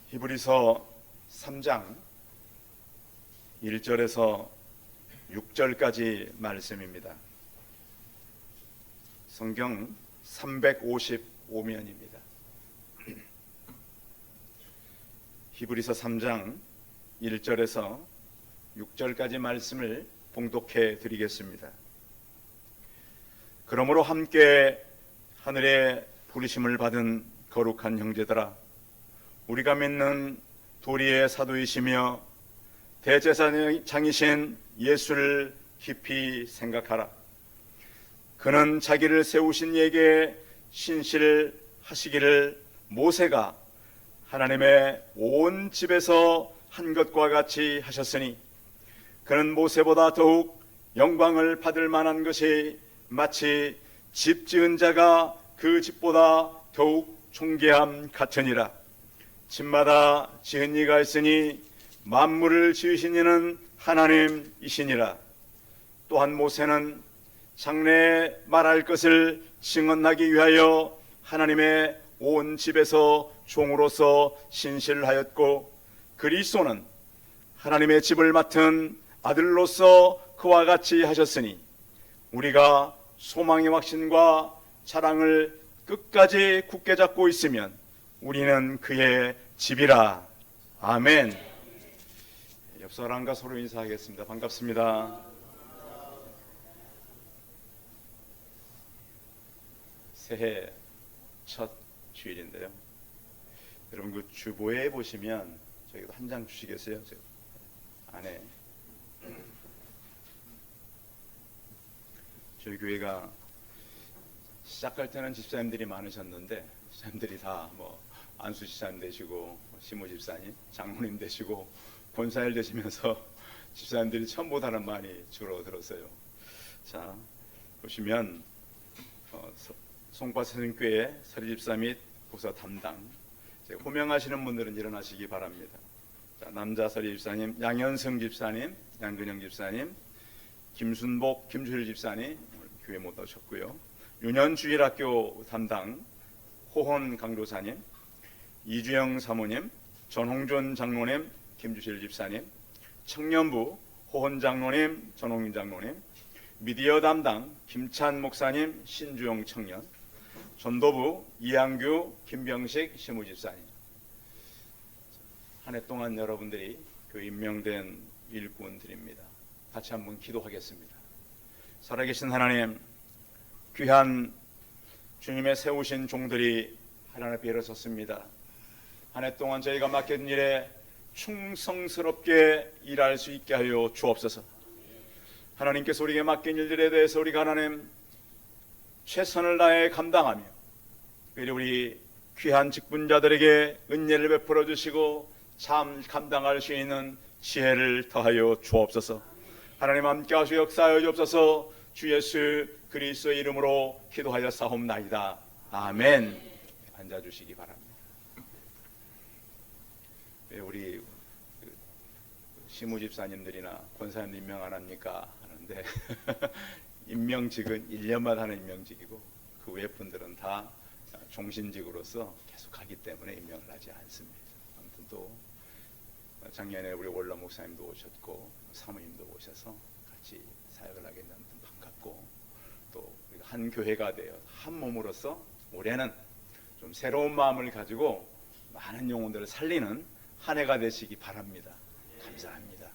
히브리서 3장 1절에서 6절까지 말씀입니다. 성경 355면입니다. 히브리서 3장 1절에서 6절까지 말씀을 봉독해 드리겠습니다. 그러므로 함께 하늘의 부르심을 받은 거룩한 형제들아, 우리가 믿는 도리의 사도이시며 대제사장이신 예수를 깊이 생각하라. 그는 자기를 세우신 이에게 신실하시기를 모세가 하나님의 온 집에서 한 것과 같이 하셨으니, 그는 모세보다 더욱 영광을 받을 만한 것이 마치 집 지은 자가 그 집보다 더욱 존귀함 같으니라. 집마다 지은 이가 있으니 만물을 지으신 이는 하나님이시니라. 또한 모세는 장래에 말할 것을 증언하기 위하여 하나님의 온 집에서 종으로서 신실하였고, 그리스도는 하나님의 집을 맡은 아들로서 그와 같이 하셨으니, 우리가 소망의 확신과 자랑을 끝까지 굳게 잡고 있으면 우리는 그의 집이라. 아멘. 옆 사람과 서로 인사하겠습니다. 반갑습니다. 새해 첫 주일인데요, 여러분 그 주보에 보시면 저희도 한 장 주시겠어요? 안에 저희 교회가 시작할 때는 집사님들이 많으셨는데, 집사님들이 다 안수 집사님 되시고 시모 집사님, 장로님 되시고 권사일 되시면서 집사님들이 처음보다는 많이 줄어들었어요. 자, 보시면 송파선교회 서리집사 및 부서 담당 호명하시는 분들은 일어나시기 바랍니다. 자, 남자 서리집사님 양현승 집사님, 양근영 집사님, 김순복, 김주일 집사님 오늘 교회 못 오셨고요. 윤현주일학교 담당 호헌 강도사님, 이주영 사모님, 전홍준 장로님, 김주실 집사님, 청년부 호헌 장로님, 전홍윤 장로님, 미디어 담당 김찬 목사님, 신주영 청년, 전도부 이양규, 김병식 시무 집사님. 한 해 동안 여러분들이 그 임명된 일꾼들입니다. 같이 한번 기도하겠습니다. 살아계신 하나님, 귀한 주님의 세우신 종들이 하나님 앞에 일어섰습니다. 한 해 동안 저희가 맡긴 일에 충성스럽게 일할 수 있게 하여 주옵소서. 하나님께서 우리에게 맡긴 일들에 대해서 우리가 하나님 최선을 다해 감당하며, 그리고 우리 귀한 직분자들에게 은혜를 베풀어 주시고 참 감당할 수 있는 지혜를 더하여 주옵소서. 하나님 함께 하시고 역사하여 주옵소서. 주 예수 그리스도의 이름으로 기도하여 사옵나이다. 아멘. 앉아주시기 바랍니다. 왜 우리 시무집사님들이나 권사님들 임명 안 합니까? 하는데 임명직은 1년마다 하는 임명직이고 그 외 분들은 다 종신직으로서 계속 하기 때문에 임명을 하지 않습니다. 아무튼 또 작년에 우리 원로 목사님도 오셨고 사모님도 오셔서 같이 사역을 하게 되면 반갑고, 또 우리가 한 교회가 되어 한 몸으로서 올해는 좀 새로운 마음을 가지고 많은 영혼들을 살리는 한 해가 되시기 바랍니다. 감사합니다.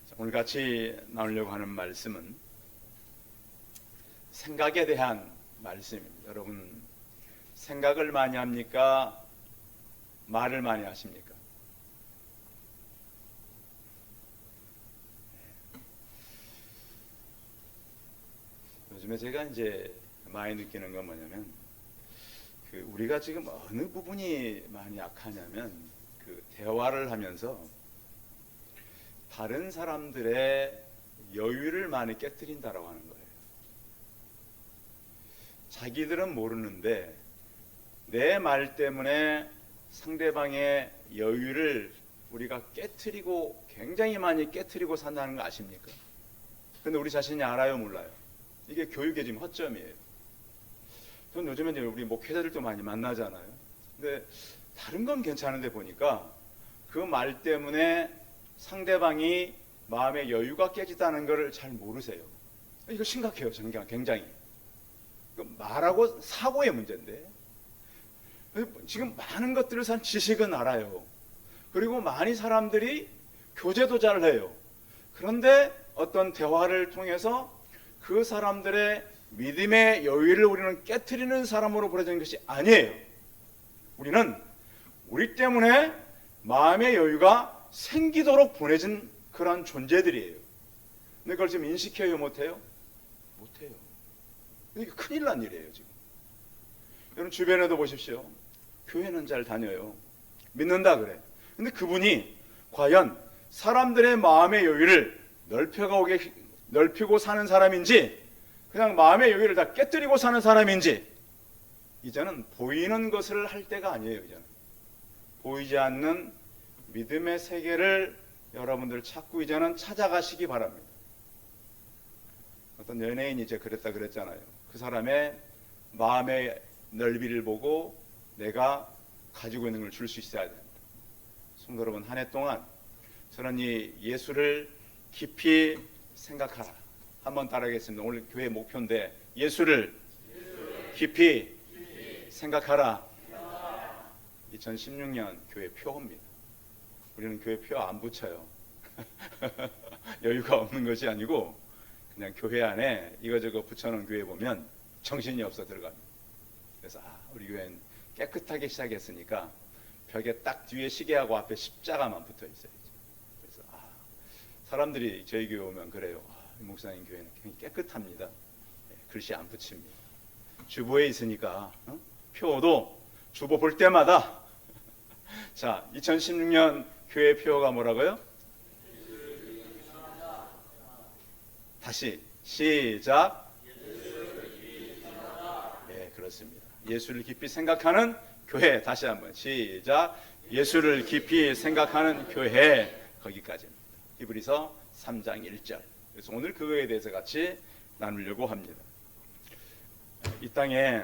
자, 오늘 같이 나누려고 하는 말씀은 생각에 대한 말씀입니다. 여러분, 생각을 많이 합니까? 말을 많이 하십니까? 요즘에 제가 이제 많이 느끼는 건 뭐냐면, 우리가 지금 어느 부분이 많이 약하냐면, 대화를 하면서 다른 사람들의 여유를 많이 깨트린다라고 하는 거예요. 자기들은 모르는데 내 말 때문에 상대방의 여유를 우리가 깨트리고, 굉장히 많이 깨트리고 산다는 거 아십니까? 근데 우리 자신이 알아요, 몰라요? 이게 교육의 지금 허점이에요. 저는 요즘에 이제 우리 목회자들도 많이 만나잖아요. 근데 다른 건 괜찮은데 보니까 그 말 때문에 상대방이 마음의 여유가 깨지다는 것을 잘 모르세요. 이거 심각해요. 굉장히. 말하고 사고의 문제인데, 지금 많은 것들을 산 지식은 알아요. 그리고 많이 사람들이 교제도 잘 해요. 그런데 어떤 대화를 통해서 그 사람들의 믿음의 여유를 우리는 깨트리는 사람으로 보여지는 것이 아니에요. 우리는 우리 때문에 마음의 여유가 생기도록 보내진 그런 존재들이에요. 근데 그걸 지금 인식해요, 못해요? 못해요. 이게 큰일 난 일이에요, 지금. 여러분 주변에도 보십시오. 교회는 잘 다녀요. 믿는다 그래. 근데 그분이 과연 사람들의 마음의 여유를 넓히고 사는 사람인지, 그냥 마음의 여유를 다 깨뜨리고 사는 사람인지, 이제는 보이는 것을 할 때가 아니에요. 이제는 보이지 않는 믿음의 세계를 여러분들 자꾸 이제는 찾아가시기 바랍니다. 어떤 연예인이 이제 그랬다 그랬잖아요. 그 사람의 마음의 넓이를 보고 내가 가지고 있는 걸 줄 수 있어야 된다. 성도 여러분, 한 해 동안 저는 이 예수를 깊이 생각하라. 한번 따라하겠습니다. 오늘 교회 목표인데, 예수를 깊이 생각하라. 2016년 교회 표입니다. 우리는 교회 표 안 붙여요. 여유가 없는 것이 아니고 그냥 교회 안에 이거저거 붙여놓은 교회 보면 정신이 없어 들어갑니다. 그래서 우리 교회는 깨끗하게 시작했으니까 벽에 딱 뒤에 시계하고 앞에 십자가만 붙어 있어야죠. 그래서 사람들이 저희 교회 오면 그래요. 목사님 교회는 굉장히 깨끗합니다. 글씨 안 붙입니다. 주보에 있으니까 표도 주보 볼 때마다 자, 2016년 교회 표가 뭐라고요? 다시 시작. 네, 그렇습니다. 예수를 깊이 생각하는 교회. 다시 한번 시작. 예수를 깊이 생각하는 교회. 거기까지입니다. 히브리서 3장 1절. 그래서 오늘 그거에 대해서 같이 나누려고 합니다. 이 땅에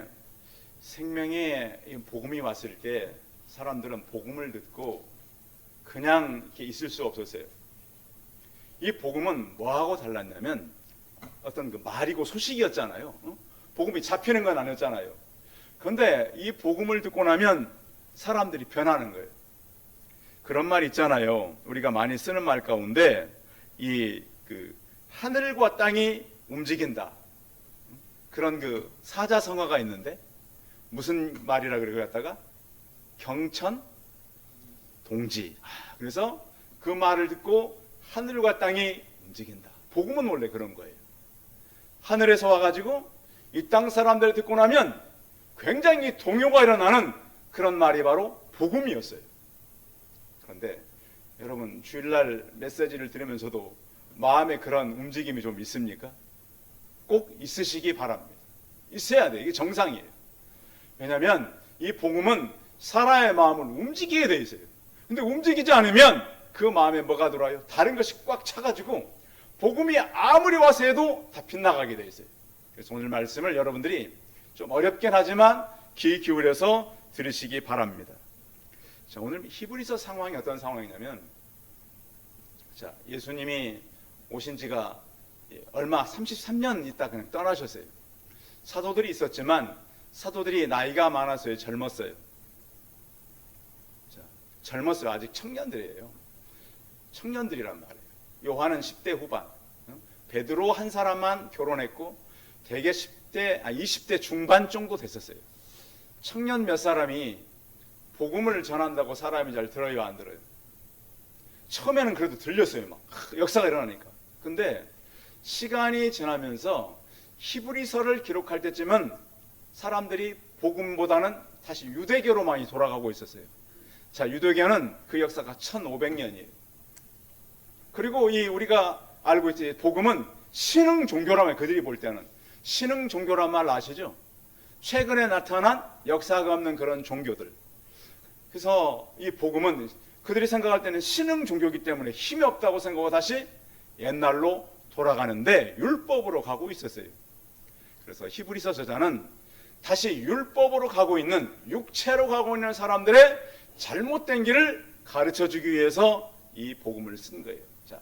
생명의 복음이 왔을 때 사람들은 복음을 듣고 그냥 이렇게 있을 수 없었어요. 이 복음은 뭐하고 달랐냐면 어떤 그 말이고 소식이었잖아요. 복음이 잡히는 건 아니었잖아요. 그런데 이 복음을 듣고 나면 사람들이 변하는 거예요. 그런 말 있잖아요. 우리가 많이 쓰는 말 가운데 하늘과 땅이 움직인다. 그런 그 사자성어가 있는데 무슨 말이라 그래 갖다가 경천 동지. 그래서 그 말을 듣고 하늘과 땅이 움직인다. 복음은 원래 그런 거예요. 하늘에서 와가지고 이 땅 사람들을 듣고 나면 굉장히 동요가 일어나는 그런 말이 바로 복음이었어요. 그런데 여러분 주일날 메시지를 들으면서도 마음에 그런 움직임이 좀 있습니까? 꼭 있으시기 바랍니다. 있어야 돼요. 이게 정상이에요. 왜냐하면 이 복음은 사람의 마음을 움직이게 돼 있어요. 근데 움직이지 않으면 그 마음에 뭐가 들어와요? 다른 것이 꽉 차가지고 복음이 아무리 와서 해도 다 빗나가게 돼 있어요. 그래서 오늘 말씀을 여러분들이 좀 어렵긴 하지만 귀 기울여서 들으시기 바랍니다. 자, 오늘 히브리서 상황이 어떤 상황이냐면, 자, 예수님이 오신 지가 얼마 33년 있다 그냥 떠나셨어요. 사도들이 있었지만 사도들이 나이가 많아서요. 젊었어요. 자, 젊었어요. 아직 청년들이에요. 청년들이란 말이에요. 요한은 10대 후반, 베드로 한 사람만 결혼했고 대개 20대 중반 정도 됐었어요. 청년 몇 사람이 복음을 전한다고 사람이 잘 들어요, 안 들어요? 처음에는 그래도 들렸어요. 막 역사가 일어나니까. 근데 시간이 지나면서 히브리서를 기록할 때쯤은 사람들이 복음보다는 다시 유대교로 많이 돌아가고 있었어요. 자, 유대교는 그 역사가 1500년이에요. 그리고 우리가 알고 있지, 복음은 신흥 종교라면, 그들이 볼 때는 신흥 종교란 말 아시죠? 최근에 나타난 역사가 없는 그런 종교들. 그래서 이 복음은 그들이 생각할 때는 신흥 종교이기 때문에 힘이 없다고 생각하고 다시 옛날로 돌아가는데 율법으로 가고 있었어요. 그래서 히브리서 저자는 다시 율법으로 가고 있는, 육체로 가고 있는 사람들의 잘못된 길을 가르쳐 주기 위해서 이 복음을 쓴 거예요. 자,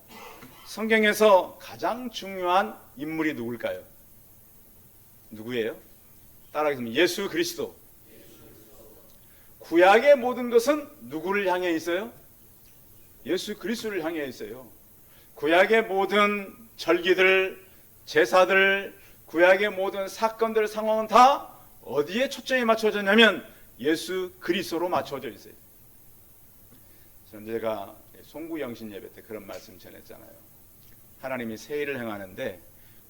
성경에서 가장 중요한 인물이 누굴까요? 누구예요? 따라하겠습니다. 예수 그리스도. 구약의 모든 것은 누구를 향해 있어요? 예수 그리스도를 향해 있어요. 구약의 모든 절기들, 제사들, 구약의 모든 사건들, 상황은 다 어디에 초점이 맞춰졌냐면 예수 그리스도로 맞춰져 있어요. 제가 송구영신 예배 때 그런 말씀 전했잖아요. 하나님이 새 일을 행하는데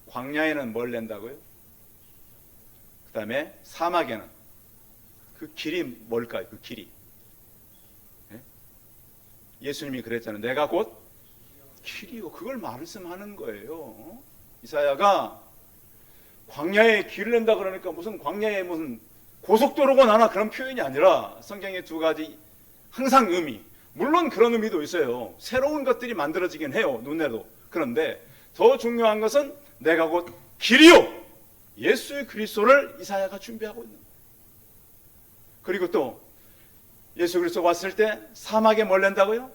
광야에는 뭘 낸다고요? 그 다음에 사막에는 그 길이 뭘까요? 그 길이. 예수님이 그랬잖아요. 내가 곧 길이요. 그걸 말씀하는 거예요. 이사야가 광야에 길을 낸다 그러니까 무슨 광야에 무슨 고속도로가 나나 그런 표현이 아니라 성경의 두 가지 항상 의미. 물론 그런 의미도 있어요. 새로운 것들이 만들어지긴 해요. 눈에도. 그런데 더 중요한 것은 내가 곧 길이요. 예수 그리스도를 이사야가 준비하고 있는 거예요. 그리고 또 예수 그리스도가 왔을 때 사막에 뭘 낸다고요?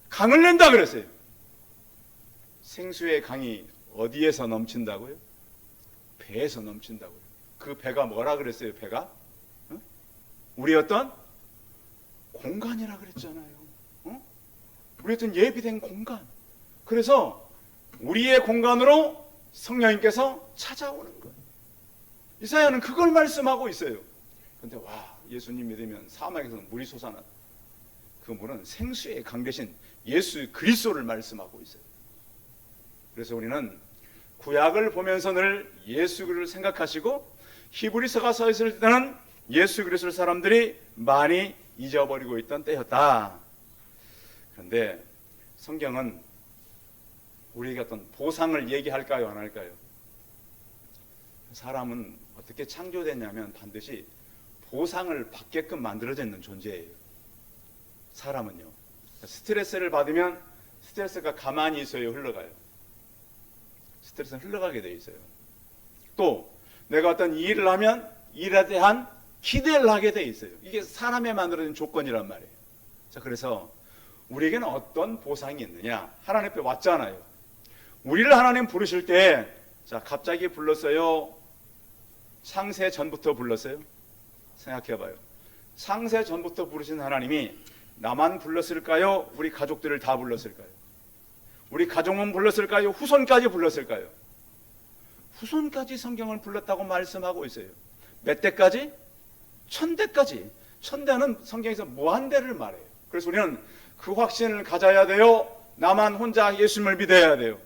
강을 낸다 그랬어요. 생수의 강이 어디에서 넘친다고요? 배에서 넘친다고요. 그 배가 뭐라 그랬어요? 배가? 우리 어떤 공간이라 그랬잖아요. 우리 어떤 예비된 공간. 그래서 우리의 공간으로 성령님께서 찾아오는 거예요. 이사야는 그걸 말씀하고 있어요. 근데 와, 예수님 믿으면 사막에서 물이 솟아나. 그 물은 생수의 강 대신 예수 그리스도를 말씀하고 있어요. 그래서 우리는 구약을 보면서 늘 예수 그리스도를 생각하시고 히브리서가 써 있을 때는 예수 그리스도를 사람들이 많이 잊어버리고 있던 때였다. 그런데 성경은 우리에게 어떤 보상을 얘기할까요? 안 할까요? 사람은 어떻게 창조됐냐면 반드시 보상을 받게끔 만들어져 있는 존재예요. 사람은요. 스트레스를 받으면 스트레스가 가만히 있어요? 흘러가요? 스트레스는 흘러가게 돼 있어요. 또 내가 어떤 일을 하면 일에 대한 기대를 하게 돼 있어요. 이게 사람에 만들어진 조건이란 말이에요. 자, 그래서 우리에게는 어떤 보상이 있느냐? 하나님 앞에 왔잖아요. 우리를 하나님 부르실 때, 자, 갑자기 불렀어요? 창세 전부터 불렀어요? 생각해봐요. 창세 전부터 부르신 하나님이 나만 불렀을까요? 우리 가족들을 다 불렀을까요? 우리 가족만 불렀을까요? 후손까지 불렀을까요? 후손까지 성경을 불렀다고 말씀하고 있어요. 몇 대까지? 1000대까지. 1000대는 성경에서 무한대를 말해요. 그래서 우리는 그 확신을 가져야 돼요. 나만 혼자 예수님을 믿어야 돼요.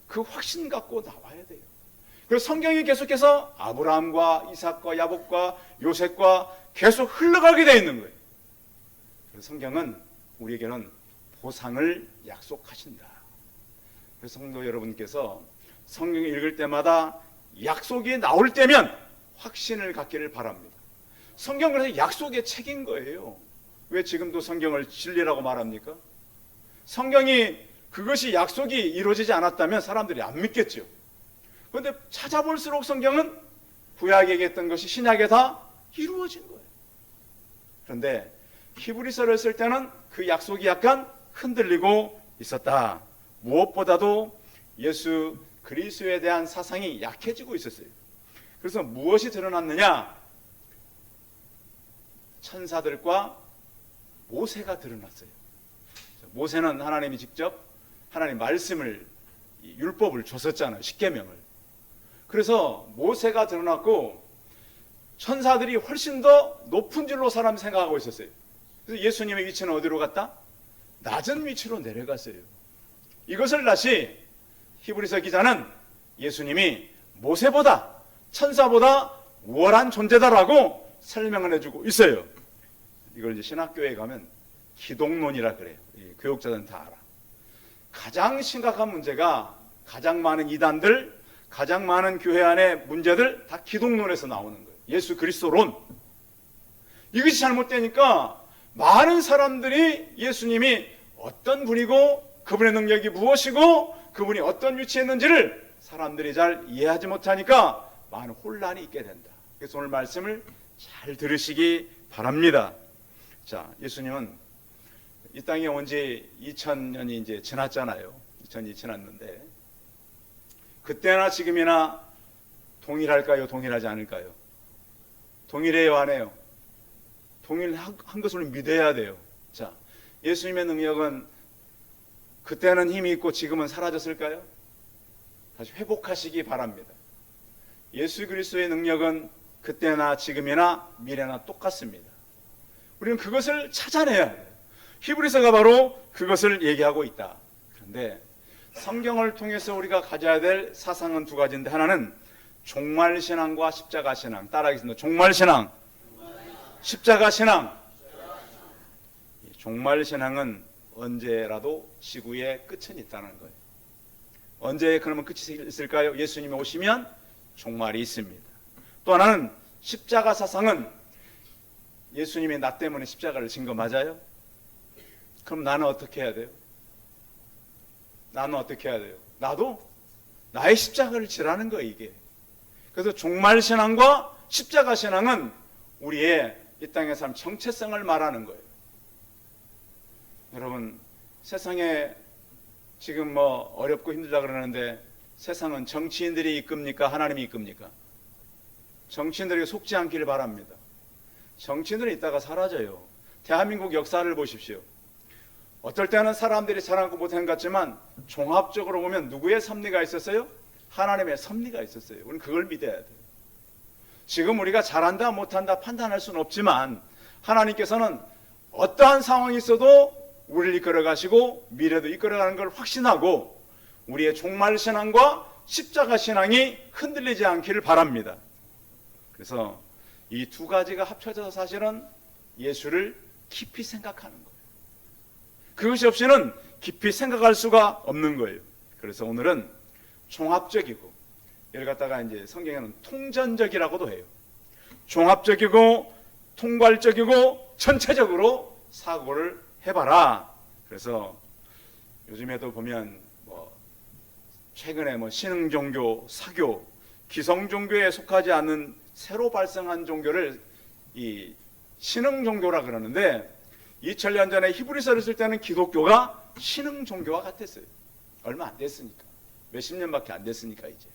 그 확신 갖고 나와야 돼요. 그래서 성경이 계속해서 아브라함과 이삭과 야곱과 요셉과 계속 흘러가게 되어 있는 거예요. 그래서 성경은 우리에게는 보상을 약속하신다. 그래서 성도 여러분께서 성경을 읽을 때마다 약속이 나올 때면 확신을 갖기를 바랍니다. 성경은 그래서 약속의 책인 거예요. 왜 지금도 성경을 진리라고 말합니까? 성경이 그것이 약속이 이루어지지 않았다면 사람들이 안 믿겠죠. 그런데 찾아볼수록 성경은 구약에 얘기했던 것이 신약에 다 이루어진 거예요. 그런데 히브리서를 쓸 때는 그 약속이 약간 흔들리고 있었다. 무엇보다도 예수 그리스도에 대한 사상이 약해지고 있었어요. 그래서 무엇이 드러났느냐? 천사들과 모세가 드러났어요. 모세는 하나님이 직접 하나님 말씀을, 율법을 줬었잖아요. 십계명을. 그래서 모세가 드러났고 천사들이 훨씬 더 높은 줄로 사람이 생각하고 있었어요. 그래서 예수님의 위치는 어디로 갔다? 낮은 위치로 내려갔어요. 이것을 다시 히브리서 기자는 예수님이 모세보다, 천사보다 우월한 존재다라고 설명을 해주고 있어요. 이걸 이제 신학교에 가면 기독론이라 그래요. 교육자들은 다 알아. 가장 심각한 문제가 가장 많은 이단들, 가장 많은 교회 안의 문제들 다 기독론에서 나오는 거예요. 예수 그리스도론. 이것이 잘못되니까 많은 사람들이 예수님이 어떤 분이고 그분의 능력이 무엇이고 그분이 어떤 위치에 있는지를 사람들이 잘 이해하지 못하니까 많은 혼란이 있게 된다. 그래서 오늘 말씀을 잘 들으시기 바랍니다. 자, 예수님은 이 땅에 온 지 2000년이 이제 지났잖아요. 2000년이 지났는데 그때나 지금이나 동일할까요? 동일하지 않을까요? 동일해요, 안 해요? 동일한 것을 믿어야 돼요. 자, 예수님의 능력은 그때는 힘이 있고 지금은 사라졌을까요? 다시 회복하시기 바랍니다. 예수 그리스도의 능력은 그때나 지금이나 미래나 똑같습니다. 우리는 그것을 찾아내야 해요. 히브리서가 바로 그것을 얘기하고 있다. 그런데 성경을 통해서 우리가 가져야 될 사상은 두 가지인데, 하나는 종말신앙과 십자가신앙. 따라하겠습니다. 종말신앙, 십자가신앙. 종말신앙은 언제라도 지구의 끝은 있다는 거예요. 언제 그러면 끝이 있을까요? 예수님이 오시면 종말이 있습니다. 또 하나는 십자가 사상은, 예수님이 나 때문에 십자가를 진 거 맞아요? 그럼 나는 어떻게 해야 돼요? 나는 어떻게 해야 돼요? 나도 나의 십자가를 지라는 거예요, 이게. 그래서 종말신앙과 십자가신앙은 우리의 이 땅의 삶 정체성을 말하는 거예요. 여러분, 세상에 지금 뭐 어렵고 힘들다 그러는데 세상은 정치인들이 이끕니까? 하나님이 이끕니까? 정치인들에게 속지 않기를 바랍니다. 정치인들은 있다가 사라져요. 대한민국 역사를 보십시오. 어떨 때는 사람들이 잘한 것 못한 것 같지만 종합적으로 보면 누구의 섭리가 있었어요? 하나님의 섭리가 있었어요. 우리는 그걸 믿어야 돼요. 지금 우리가 잘한다 못한다 판단할 수는 없지만 하나님께서는 어떠한 상황이 있어도 우리를 이끌어 가시고 미래도 이끌어가는 걸 확신하고 우리의 종말신앙과 십자가신앙이 흔들리지 않기를 바랍니다. 그래서 이 두 가지가 합쳐져서 사실은 예수를 깊이 생각하는 거예요. 그것이 없이는 깊이 생각할 수가 없는 거예요. 그래서 오늘은 종합적이고, 이를 갖다가 이제 성경에는 통전적이라고도 해요. 종합적이고 통괄적이고 전체적으로 사고를 해봐라. 그래서 요즘에도 보면 최근에 신흥 종교, 사교, 기성 종교에 속하지 않는 새로 발생한 종교를 이 신흥 종교라 그러는데, 2000년 전에 히브리서를 쓸 때는 기독교가 신흥 종교와 같았어요. 얼마 안 됐으니까. 몇십 년밖에 안 됐으니까 이제.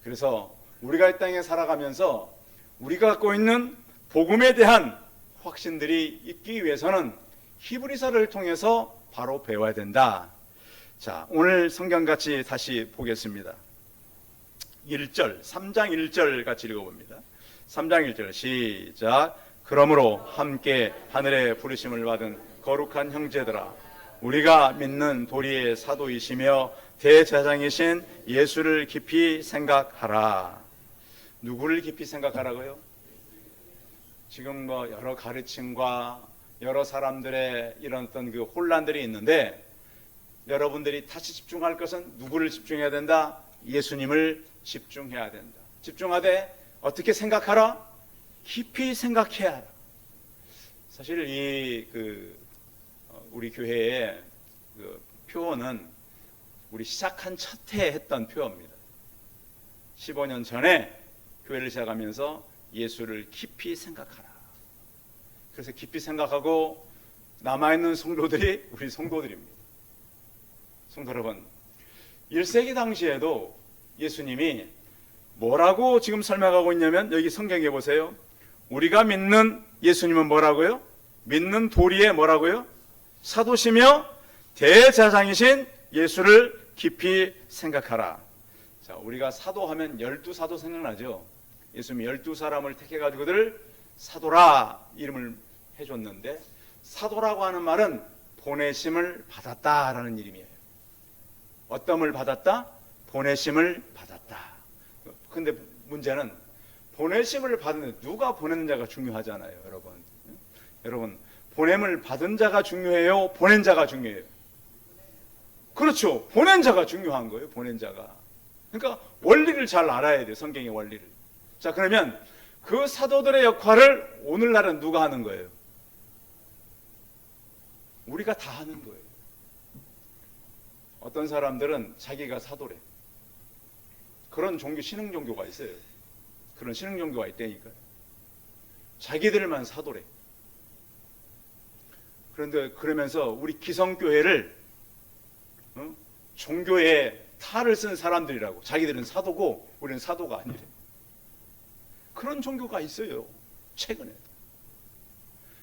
그래서 우리가 이 땅에 살아가면서 우리가 갖고 있는 복음에 대한 확신들이 있기 위해서는 히브리서를 통해서 바로 배워야 된다. 자, 오늘 성경 같이 다시 보겠습니다. 1절, 3장 1절 같이 읽어봅니다. 3장 1절 시작. 그러므로 함께 하늘의 부르심을 받은 거룩한 형제들아, 우리가 믿는 도리의 사도이시며 대제사장이신 예수를 깊이 생각하라. 누구를 깊이 생각하라고요? 지금 여러 가르침과 여러 사람들의 이런 어떤 그 혼란들이 있는데, 여러분들이 다시 집중할 것은 누구를 집중해야 된다? 예수님을 집중해야 된다. 집중하되 어떻게 생각하라? 깊이 생각해야 하라. 사실 우리 교회의 그 표어는 우리 시작한 첫 해 했던 표어입니다. 15년 전에 교회를 시작하면서 예수를 깊이 생각하라. 그래서 깊이 생각하고 남아있는 성도들이 우리 성도들입니다. 성도 여러분, 1세기 당시에도 예수님이 뭐라고 지금 설명하고 있냐면, 여기 성경에 보세요. 우리가 믿는 예수님은 뭐라고요? 믿는 도리의 뭐라고요? 사도시며 대제사장이신 예수를 깊이 생각하라. 자, 우리가 사도하면 12사도 생각나죠? 예수님이 12사람을 택해가지고 그들을 사도라 이름을 해줬는데, 사도라고 하는 말은 보내심을 받았다라는 이름이에요. 어떤을 받았다? 보내심을 받았다. 근데 문제는 보내심을 받는, 누가 보내는 자가 중요하잖아요, 여러분. 여러분, 보냄을 받은 자가 중요해요? 보낸 자가 중요해요? 그렇죠. 보낸 자가 중요한 거예요, 보낸 자가. 그러니까 원리를 잘 알아야 돼요, 성경의 원리를. 자, 그러면 그 사도들의 역할을 오늘날은 누가 하는 거예요? 우리가 다 하는 거예요. 어떤 사람들은 자기가 사도래. 그런 종교, 신흥 종교가 있어요. 그런 신흥 종교가 있다니까요. 자기들만 사도래. 그런데 그러면서 우리 기성교회를 종교의 탈을 쓴 사람들이라고. 자기들은 사도고 우리는 사도가 아니래. 그런 종교가 있어요, 최근에.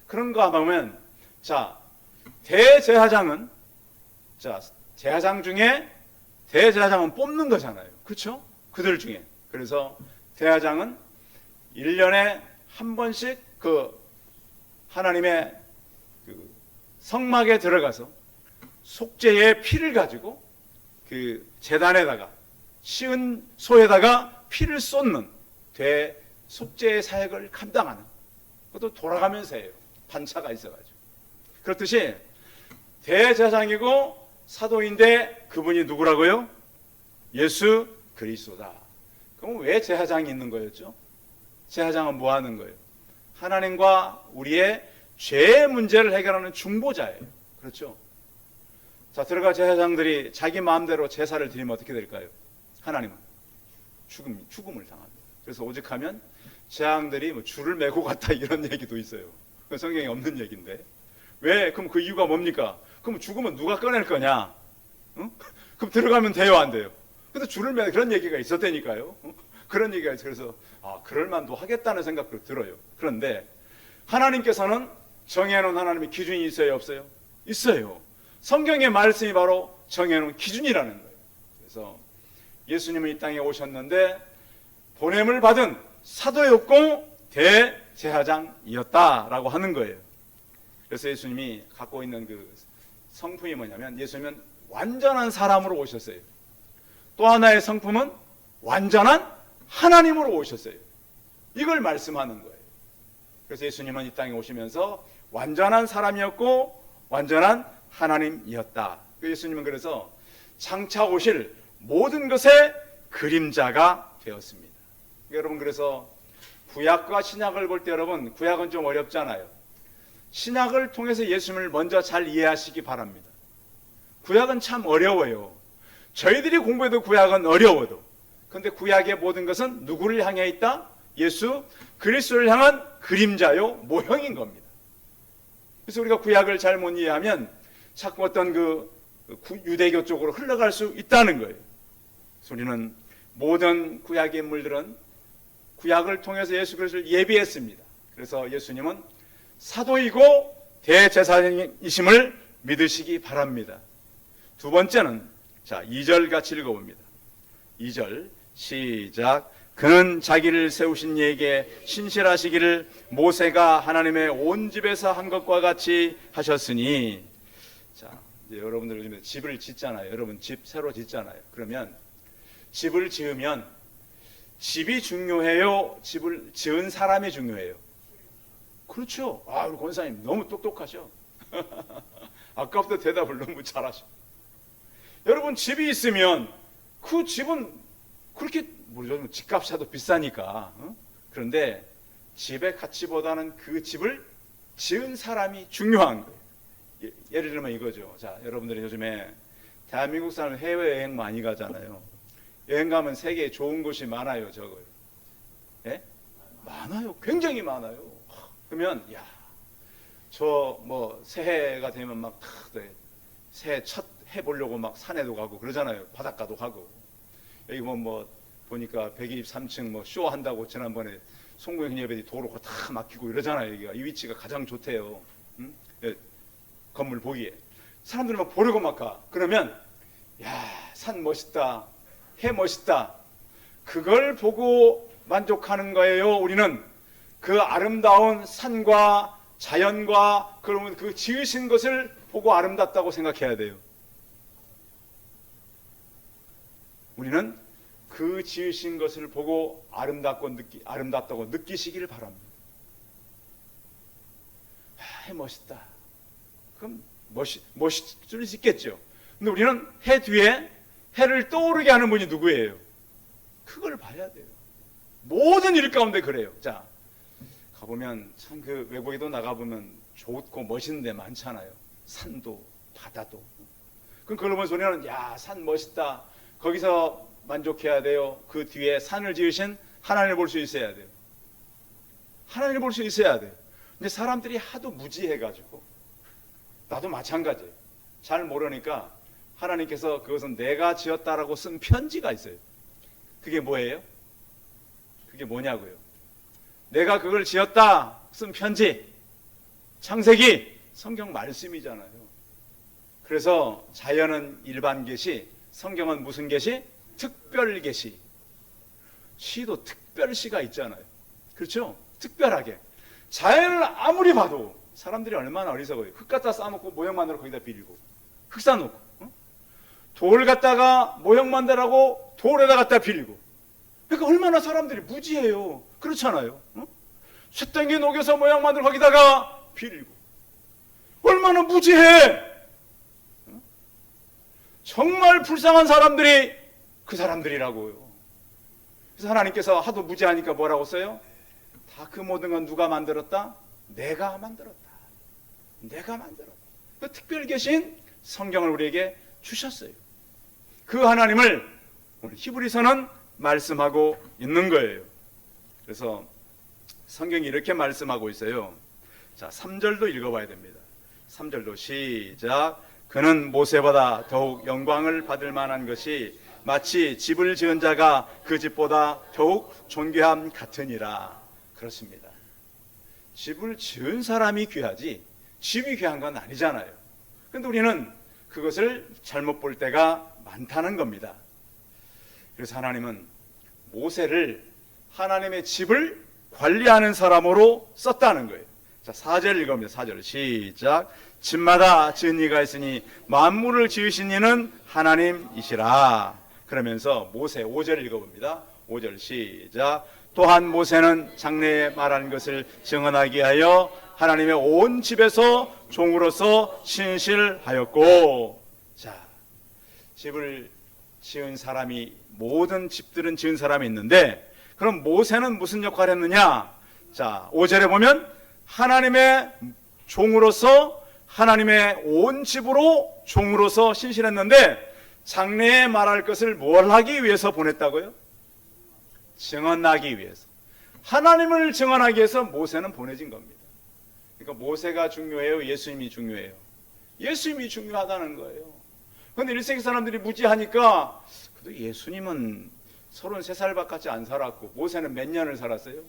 그런가 하면, 자, 대제사장은, 자, 제사장 중에 대제사장은 뽑는 거잖아요. 그렇죠? 그들 중에. 그래서 대제사장은 1년에 한 번씩 그 하나님의 그 성막에 들어가서 속죄의 피를 가지고 그 제단에다가, 시은 소에다가 피를 쏟는 대속죄의 사역을 감당하는, 그것도 돌아가면서 해요. 반차가 있어가지고. 그렇듯이 대제사장이고 사도인데 그분이 누구라고요? 예수 그리스도다. 그럼 왜 제사장이 있는 거였죠? 제사장은 뭐 하는 거예요? 하나님과 우리의 죄의 문제를 해결하는 중보자예요. 그렇죠? 자, 들어가 제사장들이 자기 마음대로 제사를 드리면 어떻게 될까요? 하나님은 죽음을 당합니다. 그래서 오직하면 제사장들이 뭐 줄을 메고 갔다, 이런 얘기도 있어요. 성경에 없는 얘기인데. 왜? 그럼 그 이유가 뭡니까? 그럼 죽으면 누가 꺼낼 거냐? 응? 그럼 들어가면 돼요, 안 돼요? 근데 줄을 매는 그런 얘기가 있었다니까요. 그런 얘기가 있어요. 그래서 그럴 만도 하겠다는 생각도 들어요. 그런데 하나님께서는 정해놓은 하나님의 기준이 있어요, 없어요? 있어요. 성경의 말씀이 바로 정해놓은 기준이라는 거예요. 그래서 예수님은 이 땅에 오셨는데 보냄을 받은 사도였고 대제사장이었다라고 하는 거예요. 그래서 예수님이 갖고 있는 그 성품이 뭐냐면, 예수님은 완전한 사람으로 오셨어요. 또 하나의 성품은 완전한 하나님으로 오셨어요. 이걸 말씀하는 거예요. 그래서 예수님은 이 땅에 오시면서 완전한 사람이었고 완전한 하나님이었다. 예수님은 그래서 장차 오실 모든 것의 그림자가 되었습니다. 여러분, 그래서 구약과 신약을 볼 때, 여러분, 구약은 좀 어렵잖아요. 신약을 통해서 예수님을 먼저 잘 이해하시기 바랍니다. 구약은 참 어려워요. 저희들이 공부해도 구약은 어려워도. 그런데 구약의 모든 것은 누구를 향해 있다? 예수 그리스도를 향한 그림자요, 모형인 겁니다. 그래서 우리가 구약을 잘못 이해하면 자꾸 어떤 그 유대교 쪽으로 흘러갈 수 있다는 거예요. 그래서 우리는 모든 구약의 인물들은 구약을 통해서 예수 그리스도를 예비했습니다. 그래서 예수님은 사도이고 대제사장이심을 믿으시기 바랍니다. 두 번째는, 자, 2절 같이 읽어봅니다. 2절 시작. 그는 자기를 세우신 이에게 신실하시기를 모세가 하나님의 온 집에서 한 것과 같이 하셨으니. 자, 이제 여러분들 요즘에 집을 짓잖아요. 여러분 집 새로 짓잖아요. 그러면 집을 지으면 집이 중요해요, 집을 지은 사람이 중요해요? 그렇죠. 우리 권사님 너무 똑똑하셔. 아까부터 대답을 너무 잘하셔. 여러분, 집이 있으면 그 집은 그렇게, 요즘 집값이 비싸니까. 그런데 집의 가치보다는 그 집을 지은 사람이 중요한 거예요. 예를 들면 이거죠. 자, 여러분들이 요즘에 대한민국 사람 해외여행 많이 가잖아요. 여행 가면 세계에 좋은 곳이 많아요, 저거. 예? 많아요. 굉장히 많아요. 그러면, 저 뭐 새해가 되면 막 새해 첫 해보려고 막 산에도 가고 그러잖아요. 바닷가도 가고. 여기 뭐 보니까 123층 뭐 쇼 한다고 지난번에 송구영 예배들이 도로가 다 막히고 이러잖아요. 여기가 이 위치가 가장 좋대요. 응? 예, 건물 보기에. 사람들이 막 보려고 막 가. 그러면 산 멋있다, 해 멋있다, 그걸 보고 만족하는 거예요. 우리는 그 아름다운 산과 자연과 그러면 그 지으신 것을 보고 아름답다고 생각해야 돼요. 우리는 그 지으신 것을 보고 아름답다고 느끼시기를 바랍니다. 해 멋있다. 그럼 멋있을 수 있겠죠. 근데 우리는 해 뒤에 해를 떠오르게 하는 분이 누구예요? 그걸 봐야 돼요. 모든 일 가운데 그래요. 자, 가보면 참 그 외국에도 나가보면 좋고 멋있는 데 많잖아요. 산도 바다도. 그럼 그걸 보면서 우리는 산 멋있다, 거기서 만족해야 돼요. 그 뒤에 산을 지으신 하나님을 볼 수 있어야 돼요. 하나님을 볼 수 있어야 돼요. 근데 사람들이 하도 무지해가지고 나도 마찬가지예요. 잘 모르니까 하나님께서 그것은 내가 지었다라고 쓴 편지가 있어요. 그게 뭐예요? 그게 뭐냐고요? 내가 그걸 지었다 쓴 편지, 창세기 성경 말씀이잖아요. 그래서 자연은 일반 계시, 성경은 무슨 계시? 특별 계시. 시도 특별시가 있잖아요. 그렇죠? 특별하게. 자연을 아무리 봐도 사람들이 얼마나 어리석어요. 흙 갖다 쌓아놓고 모형 만들어 거기다 비리고, 흙 쌓아놓고, 돌 갖다가 모형 만들라고 돌에다 갖다 비리고. 그러니까 얼마나 사람들이 무지해요. 그렇잖아요. 쇳땡기 녹여서 모양 만들어 거기다가 비리고. 얼마나 무지해. 정말 불쌍한 사람들이 그 사람들이라고요. 그래서 하나님께서 하도 무지하니까 뭐라고 써요? 다 그 모든 건 누가 만들었다? 내가 만들었다. 내가 만들었다. 그 특별 계신 성경을 우리에게 주셨어요. 그 하나님을 오늘 히브리서는 말씀하고 있는 거예요. 그래서 성경이 이렇게 말씀하고 있어요. 자, 3절도 읽어봐야 됩니다. 3절도 시작. 그는 모세보다 더욱 영광을 받을 만한 것이 마치 집을 지은 자가 그 집보다 더욱 존귀함 같으니라. 그렇습니다. 집을 지은 사람이 귀하지 집이 귀한 건 아니잖아요. 그런데 우리는 그것을 잘못 볼 때가 많다는 겁니다. 그래서 하나님은 모세를 하나님의 집을 관리하는 사람으로 썼다는 거예요. 자, 4절 읽어봅니다. 4절 시작. 집마다 지은 이가 있으니 만물을 지으신 이는 하나님이시라. 그러면서 모세 5절 읽어봅니다. 5절 시작. 또한 모세는 장래에 말한 것을 증언하게 하여 하나님의 온 집에서 종으로서 신실하였고. 자, 집을 지은 사람이, 모든 집들은 지은 사람이 있는데, 그럼 모세는 무슨 역할을 했느냐? 자, 5절에 보면 하나님의 종으로서 하나님의 온 집으로 종으로서 신실했는데, 장래에 말할 것을 뭘 하기 위해서 보냈다고요? 증언하기 위해서. 하나님을 증언하기 위해서 모세는 보내진 겁니다. 그러니까 모세가 중요해요? 예수님이 중요해요? 예수님이 중요하다는 거예요. 그런데 1세기 사람들이 무지하니까 그래도 예수님은 33살밖에 안 살았고, 모세는 몇 년을 살았어요?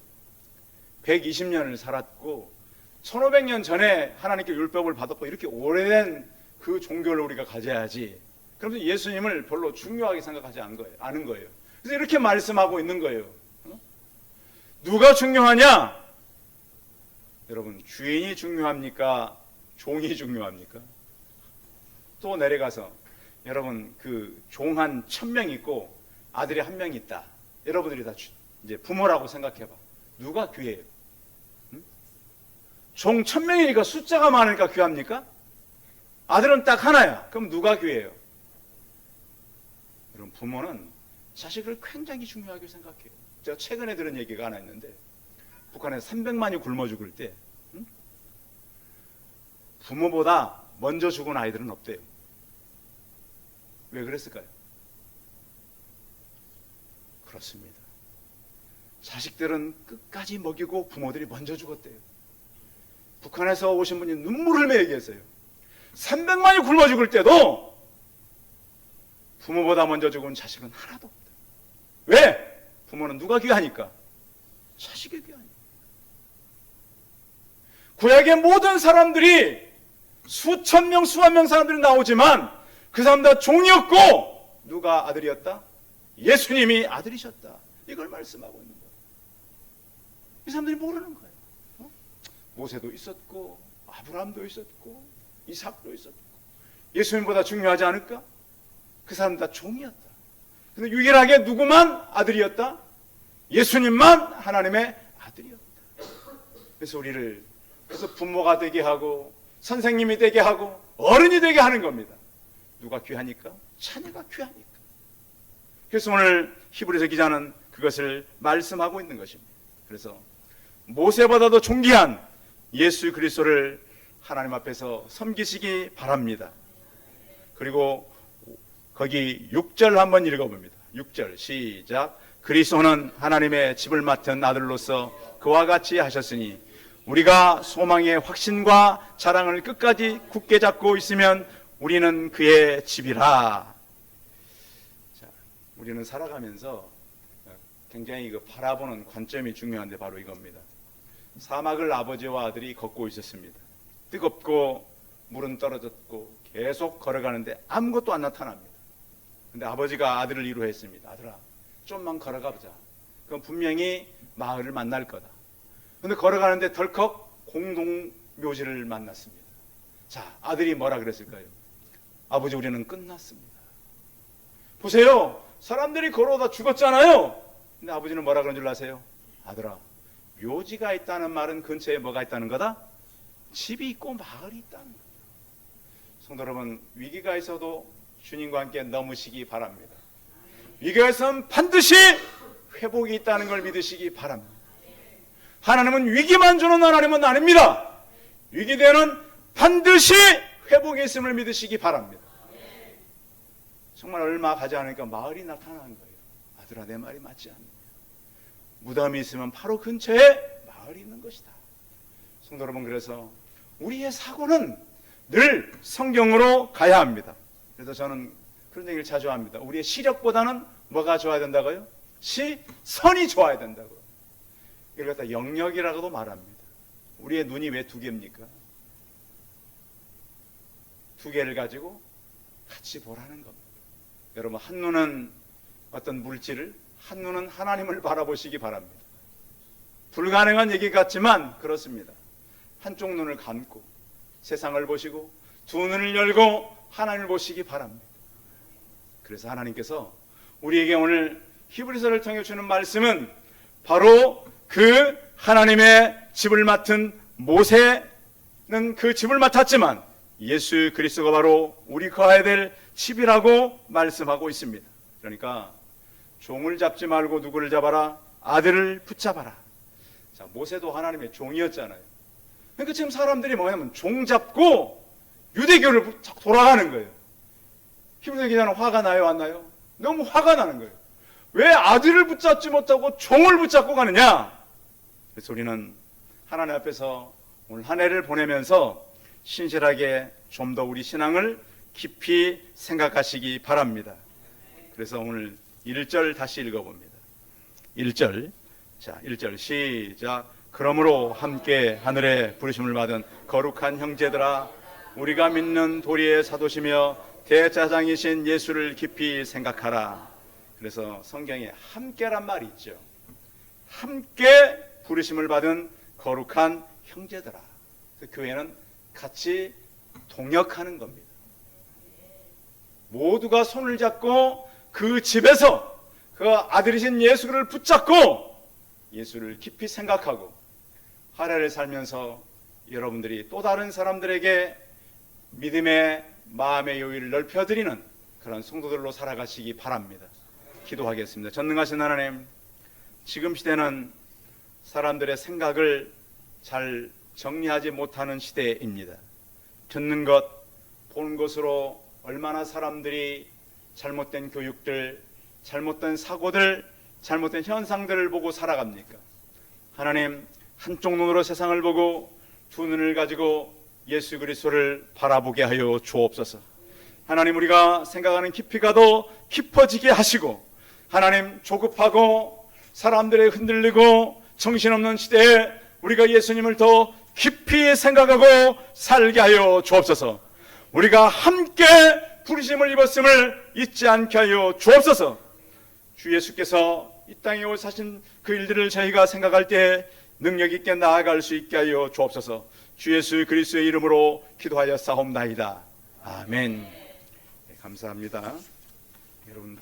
120년을 살았고, 1500년 전에 하나님께 율법을 받았고, 이렇게 오래된 그 종교를 우리가 가져야지. 그러면서 예수님을 별로 중요하게 생각하지 않은 거예요. 그래서 이렇게 말씀하고 있는 거예요. 누가 중요하냐? 여러분, 주인이 중요합니까? 종이 중요합니까? 또 내려가서, 여러분, 그 종 한 1000명 있고 아들이 1명 있다. 여러분들이 다 이제 부모라고 생각해봐. 누가 귀해요? 종 1000명이니까 숫자가 많으니까 귀합니까? 아들은 딱 하나야. 그럼 누가 귀해요? 여러분, 부모는 자식을 굉장히 중요하게 생각해요. 제가 최근에 들은 얘기가 하나 있는데, 북한에서 300만이 굶어 죽을 때 부모보다 먼저 죽은 아이들은 없대요. 왜 그랬을까요? 그렇습니다. 자식들은 끝까지 먹이고 부모들이 먼저 죽었대요. 북한에서 오신 분이 눈물을 흘며 얘기했어요. 300만이 굶어 죽을 때도 부모보다 먼저 죽은 자식은 하나도 없다. 왜? 부모는 누가 귀하니까? 자식이 귀하니까. 구약의 모든 사람들이 수천 명, 수만 명 사람들이 나오지만 그 사람 다 종이었고, 누가 아들이었다? 예수님이 아들이셨다. 이걸 말씀하고 있는 거예요. 이 사람들이 모르는 거예요. 모세도 있었고, 아브라함도 있었고, 이삭도 있었고, 예수님보다 중요하지 않을까? 그 사람 다 종이었다. 근데 유일하게 누구만 아들이었다? 예수님만 하나님의 아들이었다. 그래서 우리를, 그래서 부모가 되게 하고 선생님이 되게 하고 어른이 되게 하는 겁니다. 누가 귀하니까? 자녀가 귀하니까. 그래서 오늘 히브리서 기자는 그것을 말씀하고 있는 것입니다. 그래서 모세보다도 존귀한 예수 그리스도를 하나님 앞에서 섬기시기 바랍니다. 그리고 거기 6절 한번 읽어봅니다. 6절 시작. 그리스도는 하나님의 집을 맡은 아들로서 그와 같이 하셨으니 우리가 소망의 확신과 자랑을 끝까지 굳게 잡고 있으면 우리는 그의 집이라. 자, 우리는 살아가면서 굉장히 바라보는 관점이 중요한데 바로 이겁니다. 사막을 아버지와 아들이 걷고 있었습니다. 뜨겁고 물은 떨어졌고 계속 걸어가는데 아무것도 안 나타납니다. 근데 아버지가 아들을 위로했습니다. 아들아, 좀만 걸어가 보자. 그럼 분명히 마을을 만날 거다. 근데 걸어가는데 덜컥 공동묘지를 만났습니다. 자, 아들이 뭐라 그랬을까요? 아버지, 우리는 끝났습니다. 보세요, 사람들이 걸어오다 죽었잖아요. 근데 아버지는 뭐라 그런 줄 아세요? 아들아, 묘지가 있다는 말은 근처에 뭐가 있다는 거다? 집이 있고 마을이 있다는 거예요. 성도 여러분, 위기가 있어도 주님과 함께 넘으시기 바랍니다. 위기가 있으면 반드시 회복이 있다는 걸 믿으시기 바랍니다. 하나님은 위기만 주는 하나님은 아닙니다. 위기 때는 반드시 회복이 있음을 믿으시기 바랍니다. 정말 얼마 가지 않으니까 마을이 나타나는 거예요. 아들아, 내 말이 맞지 않느냐. 무덤이 있으면 바로 근처에 마을이 있는 것이다. 성도 여러분, 그래서 우리의 사고는 늘 성경으로 가야 합니다. 그래서 저는 그런 얘기를 자주 합니다. 우리의 시력보다는 뭐가 좋아야 된다고요? 시선이 좋아야 된다고요. 이걸 갖다 영역이라고도 말합니다. 우리의 눈이 왜 두 개입니까? 두 개를 가지고 같이 보라는 겁니다. 여러분, 한 눈은 어떤 물질을, 한 눈은 하나님을 바라보시기 바랍니다. 불가능한 얘기 같지만 그렇습니다. 한쪽 눈을 감고 세상을 보시고 두 눈을 열고 하나님을 보시기 바랍니다. 그래서 하나님께서 우리에게 오늘 히브리서를 통해 주는 말씀은 바로 그 하나님의 집을 맡은 모세는 그 집을 맡았지만 예수 그리스도가 바로 우리 거해야 될 집이라고 말씀하고 있습니다. 그러니까 종을 잡지 말고 누구를 잡아라? 아들을 붙잡아라. 자, 모세도 하나님의 종이었잖아요. 그러니까 지금 사람들이 뭐냐면 종 잡고 유대교를 돌아가는 거예요. 히브리서 기자는 화가 나요, 안 나요? 너무 화가 나는 거예요. 왜 아들을 붙잡지 못하고 종을 붙잡고 가느냐? 그래서 우리는 하나님 앞에서 오늘 한 해를 보내면서 신실하게 좀 더 우리 신앙을 깊이 생각하시기 바랍니다. 그래서 오늘 1절 다시 읽어봅니다. 1절. 자, 1절 시작. 그러므로 함께 하늘에 부르심을 받은 거룩한 형제들아, 우리가 믿는 도리의 사도시며 대제사장이신 예수를 깊이 생각하라. 그래서 성경에 함께란 말이 있죠. 함께 부르심을 받은 거룩한 형제들아. 교회는 같이 동역하는 겁니다. 모두가 손을 잡고 그 집에서 그 아들이신 예수를 붙잡고 예수를 깊이 생각하고 하루를 살면서 여러분들이 또 다른 사람들에게 믿음의 마음의 여유를 넓혀드리는 그런 성도들로 살아가시기 바랍니다. 기도하겠습니다. 전능하신 하나님, 지금 시대는 사람들의 생각을 잘 정리하지 못하는 시대입니다. 듣는 것, 보는 것으로 얼마나 사람들이 잘못된 교육들, 잘못된 사고들, 잘못된 현상들을 보고 살아갑니까? 하나님, 한쪽 눈으로 세상을 보고 두 눈을 가지고 예수 그리스도를 바라보게 하여 주옵소서. 하나님, 우리가 생각하는 깊이가 더 깊어지게 하시고, 하나님, 조급하고 사람들에 흔들리고 정신없는 시대에 우리가 예수님을 더 깊이 생각하고 살게 하여 주옵소서. 우리가 함께 부르심을 입었음을 잊지 않게 하여 주옵소서. 주 예수께서 이 땅에 오사신 그 일들을 저희가 생각할 때 능력 있게 나아갈 수 있게 하여 주옵소서. 주 예수 그리스도의 이름으로 기도하여 싸움나이다. 아멘. 네, 감사합니다. 여러분.